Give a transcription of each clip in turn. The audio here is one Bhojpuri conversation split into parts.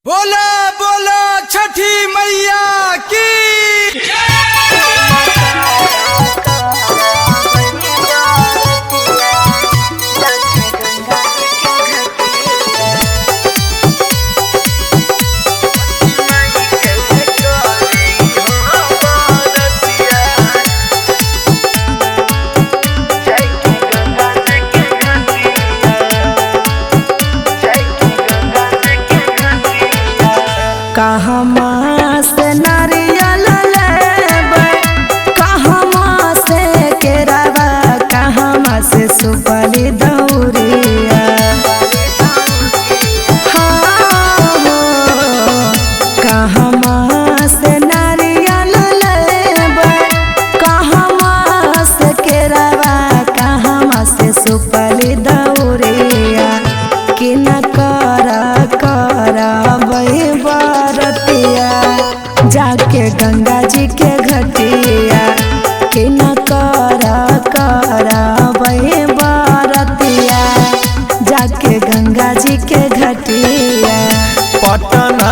बोला बोला छठी मैया की कहवा से नारियल लेबै, कहवा से केरावा, कहवा से सुपारी दौरिया। कहवा से नारियल लेबै, कहवा से केरावा, कहवा से सुपारी दौरिया। कि न जाके गंगा जी के घटिया, कि न करबै बरतिया, जाके गंगा जी के घटिया। पटना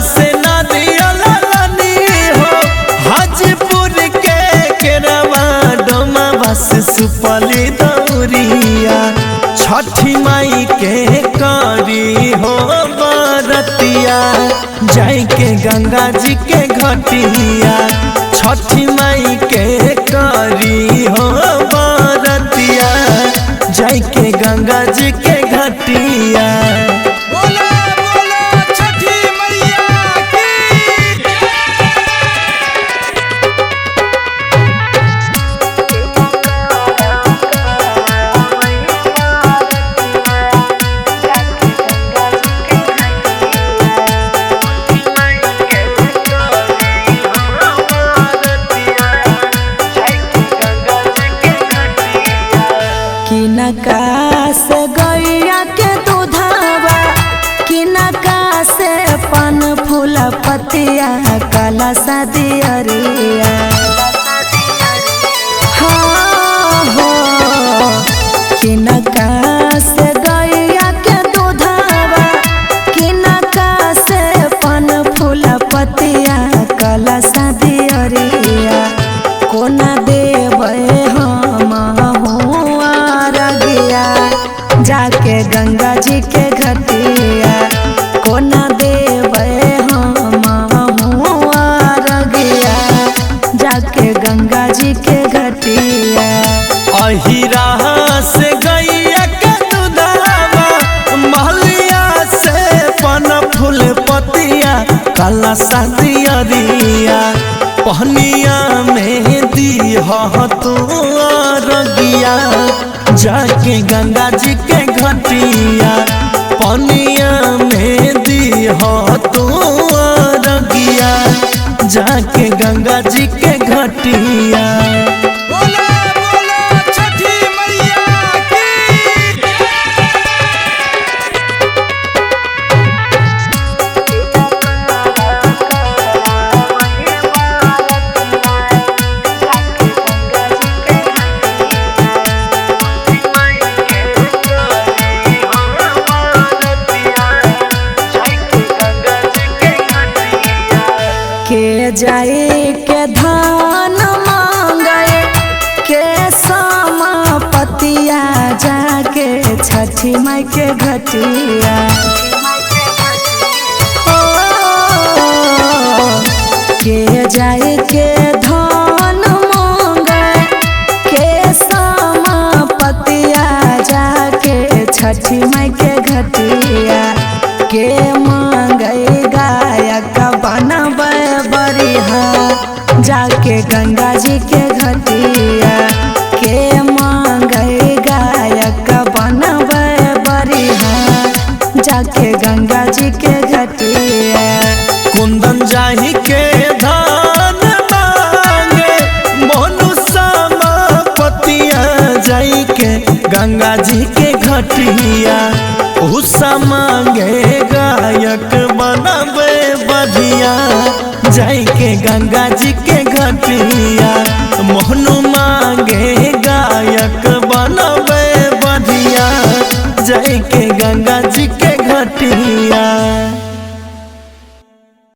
से नारियल लानी हो, हाजीपुर के केरवा डोमा से सुपली दौरिया। छठी माई के करी हो बरतिया, जाई के गंगा जी के घटिया। छठी माई के करी हो बरतिया, जाई के गंगा जी के घटिया। बोला बोला छठी मैया की किनका से गैया के दूधवा, किनका से पान फूल पतिया, काला दियरिया। हाँ हो, किनका से गैया के दूधवा, किनका से पान फूल पतिया, काला दियरिया। कोना देबै हम जाके गंगा जी के घटिया। कोना देबै हम अरगिया, जाके गंगा जी के घटिया। अहिरा से गैया के दूधवा, महलिया से पन फूल पतिया, काला दियरिया। पहनिया में दीह तू अरगिया, जाके गंगा जी के घटिया। पनिया में दीह तू अरगिया, जाके गंगा जी के घटिया। बोला बोला छठी मैया की के जाए के धान मांगे, के समापतिया, जाके छठी माई के घटिया। के जाए के धान मांगे, के समापतिया, जाके छठी माई के घटिया। के मांगे गायक बनबै बरिहा, जाके गंगा जी के घटिया। के मांगे गायक बनबै बरिहा, जाके गंगा जी के घटिया। कुंदन जाही के धान मांगे, मोनू समापतिया, जाई के गंगा जी के घटिया। उषा मांगे गायक बनबे बढ़िया, जाई के गंगा जी के घटिया। मोहनू मांगे गायक बनबे बढ़िया, जाई के गंगा जी के घटिया।